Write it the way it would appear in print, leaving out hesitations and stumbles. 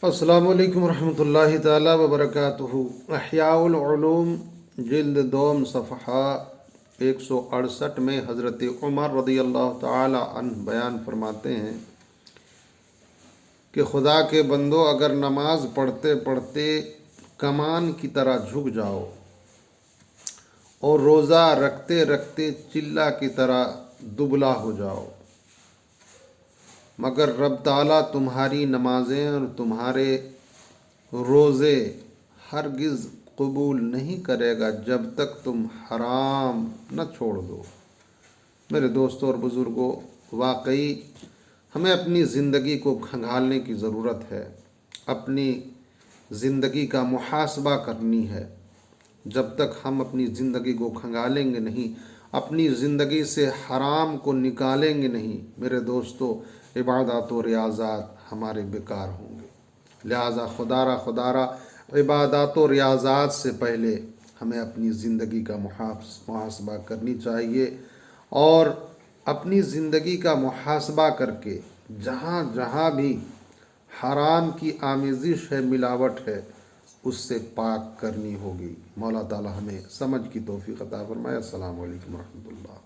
السلام علیکم ورحمۃ اللہ تعالی وبرکاتہ۔ احیاء العلوم جلد دوم صفحہ 168 میں حضرت عمر رضی اللہ تعالی عنہ بیان فرماتے ہیں کہ خدا کے بندو، اگر نماز پڑھتے پڑھتے کمان کی طرح جھک جاؤ اور روزہ رکھتے رکھتے چلہ کی طرح دبلا ہو جاؤ، مگر رب تعالیٰ تمہاری نمازیں اور تمہارے روزے ہرگز قبول نہیں کرے گا جب تک تم حرام نہ چھوڑ دو۔ میرے دوستوں اور بزرگوں، واقعی ہمیں اپنی زندگی کو کھنگالنے کی ضرورت ہے، اپنی زندگی کا محاسبہ کرنی ہے۔ جب تک ہم اپنی زندگی کو کھنگالیں گے نہیں، اپنی زندگی سے حرام کو نکالیں گے نہیں، میرے دوستو، عبادات و ریاضات ہمارے بیکار ہوں گے۔ لہٰذا خدا را عبادات و ریاضات سے پہلے ہمیں اپنی زندگی کا محاسبہ کرنی چاہیے، اور اپنی زندگی کا محاسبہ کر کے جہاں جہاں بھی حرام کی آمیزش ہے، ملاوٹ ہے، اس سے پاک کرنی ہوگی۔ مولا تعالی ہمیں سمجھ کی توفیق عطا فرمائے۔ السلام علیکم ورحمۃ اللہ۔